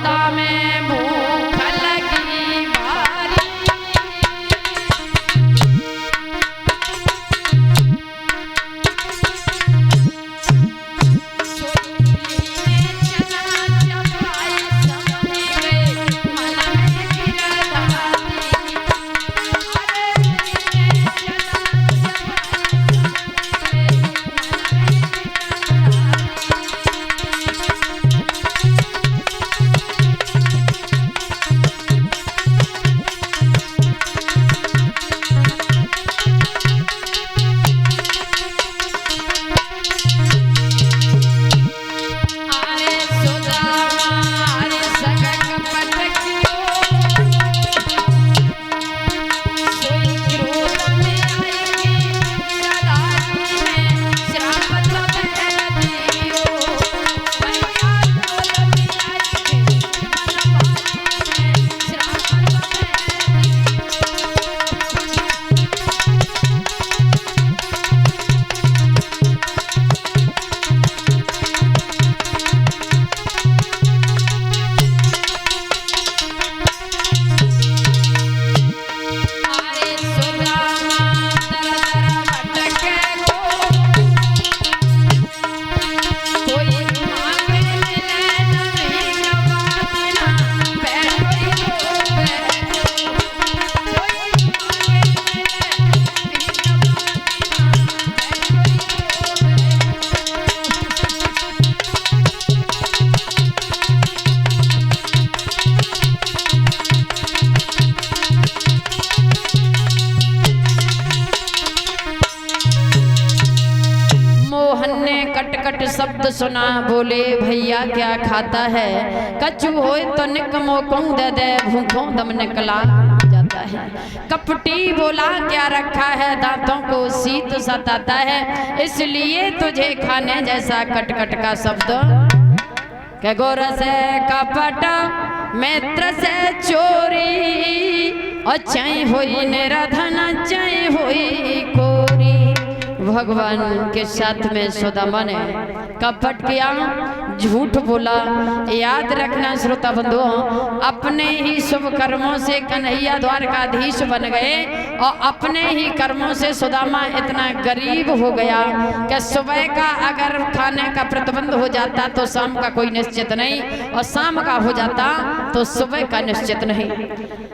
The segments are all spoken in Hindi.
यशोदा में भूख लगी भारी, कट शब्द सुना, बोले भैया क्या खाता है, कछु होए तो निकमो कहूं दे दे, भूखों दम निकला जाता है। कपटी बोला क्या रखा है, दांतों को शीत सताता है, इसलिए तुझे खाने जैसा कट कट का शब्द के गोर से कपट मित्र से चोरी, और चाहे हुई निराधन चाहे हुई कोरी। भगवान के साथ में सुदामा ने कपट किया, झूठ बोला। याद रखना श्रोता बंधुओं, अपने ही शुभ कर्मों से कन्हैया द्वारकाधीश बन गए और अपने ही कर्मों से सुदामा इतना गरीब हो गया कि सुबह का अगर खाने का प्रतिबंध हो जाता तो शाम का कोई निश्चित नहीं, और शाम का हो जाता तो सुबह का निश्चित नहीं।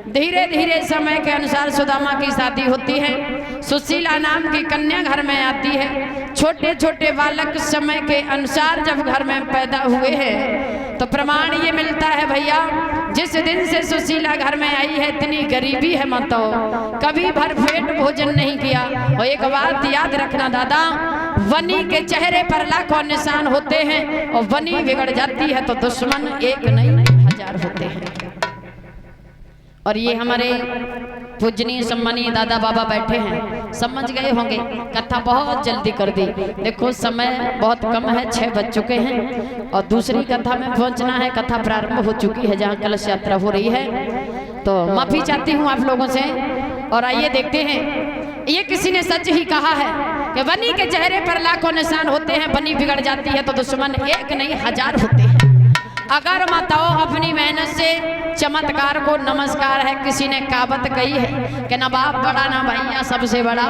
धीरे धीरे समय के अनुसार सुदामा की शादी होती है, सुशीला नाम की कन्या घर में आती है। छोटे छोटे बालक समय के अनुसार जब घर में पैदा हुए हैं तो प्रमाण ये मिलता है भैया, जिस दिन से सुशीला घर में आई है इतनी गरीबी है माता, कभी भरपेट भोजन नहीं किया। और एक बात याद रखना दादा, वनी के चेहरे पर लाखों निशान होते हैं और वनी बिगड़ जाती है तो दुश्मन एक नहीं 1000 होते हैं। और ये हमारे पूजनीय सम्मानीय दादा बाबा बैठे हैं, समझ गए होंगे। कथा बहुत जल्दी कर दी, देखो समय बहुत कम है, 6 बज चुके हैं और दूसरी कथा में पहुंचना है। कथा प्रारंभ हो चुकी है जहाँ कलश यात्रा हो रही है, तो माफी चाहती हूँ आप लोगों से। और आइए देखते हैं, ये किसी ने सच ही कहा है कि बनी के चेहरे पर लाखों निशान होते हैं, बनी बिगड़ जाती है तो दुश्मन एक नहीं 1000 होते हैं। अगर माताओं अपनी मेहनत से चमत्कार को नमस्कार है। किसी ने कहावत कही है कि ना बाप बड़ा ना भैया सबसे बड़ा।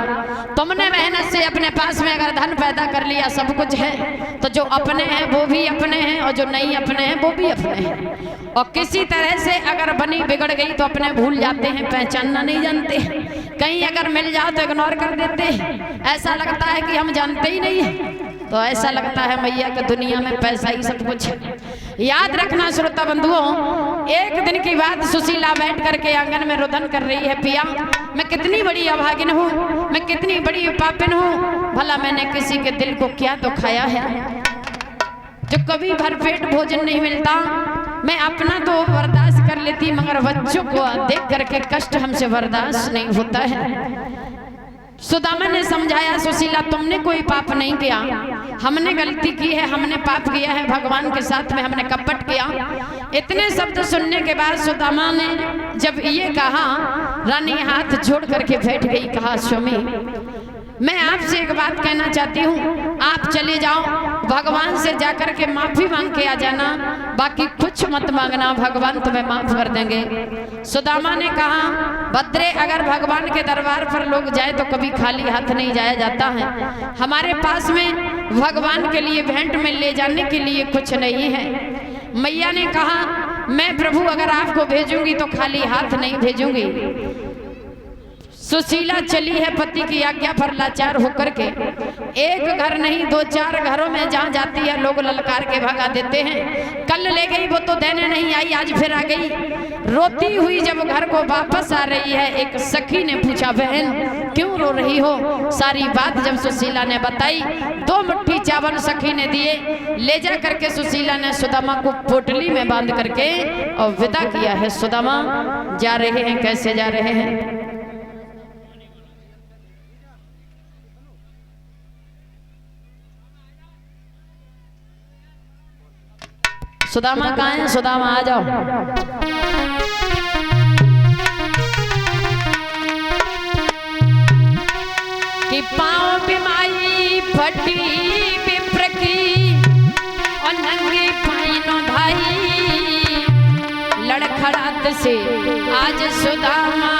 तुमने मेहनत से अपने पास में अगर धन पैदा कर लिया, सब कुछ है, तो जो अपने हैं वो भी अपने हैं और जो नहीं अपने हैं वो भी अपने हैं। और किसी तरह से अगर बनी बिगड़ गई तो अपने भूल जाते हैं, पहचानना नहीं जानते हैं। कहीं अगर मिल जाओ तो इग्नोर कर देते हैं, ऐसा लगता है कि हम जानते ही नहीं है। तो ऐसा लगता है मैया कि दुनिया में पैसा ही सब कुछ है। याद रखना श्रोता बंधुओं, एक दिन की बात, सुशीला बैठ करके आंगन में रुदन कर रही है, पिया मैं कितनी बड़ी अभागिन हूँ, मैं कितनी बड़ी पापिन हूँ, भला मैंने किसी के दिल को क्या तो खाया है जो कभी भरपेट भोजन नहीं मिलता। मैं अपना तो बर्दाश्त कर लेती, मगर बच्चों को देख करके कष्ट हमसे बर्दाश्त नहीं होता है। सुदामा ने समझाया, सुशीला तुमने कोई पाप नहीं किया, हमने गलती की है, हमने पाप किया है, भगवान के साथ में हमने कपट किया। इतने शब्द सुनने के बाद सुदामा ने जब ये कहा, रानी हाथ जोड़ करके बैठ गई, कहा स्वामी मैं आपसे एक बात कहना चाहती हूँ, आप चले जाओ, भगवान से जाकर के माफी मांग के आ जाना, बाकी कुछ मत मांगना, भगवान तुम्हें माफ कर देंगे। सुदामा ने कहा भद्रे, अगर भगवान के दरबार पर लोग जाए तो कभी खाली हाथ नहीं जाया जाता है। हमारे पास में भगवान के लिए भेंट में ले जाने के लिए कुछ नहीं है। मैया ने कहा मैं प्रभु अगर आपको भेजूंगी तो खाली हाथ नहीं भेजूंगी। सुशीला चली है पति की आज्ञा पर लाचार होकर के, एक घर नहीं 2-4 घरों में जहाँ जाती है लोग ललकार के भगा देते हैं। कल ले गई वो तो देने नहीं आई, आज फिर आ गई। रोती हुई जब घर को वापस आ रही है, एक सखी ने पूछा बहन क्यों रो रही हो? सारी बात जब सुशीला ने बताई, 2 मुट्ठी चावल सखी ने दिए, ले जा करके सुशीला ने सुदामा को पोटली में बांध करके और विदा किया है। सुदामा जा रहे हैं, कैसे जा रहे हैं? सुदामा कहाँ है? सुदामा आ जाओ। कि पाँव बिमाई फटी विप्र की और नंगे पाइनो भाई, लड़खड़ात से आज सुदामा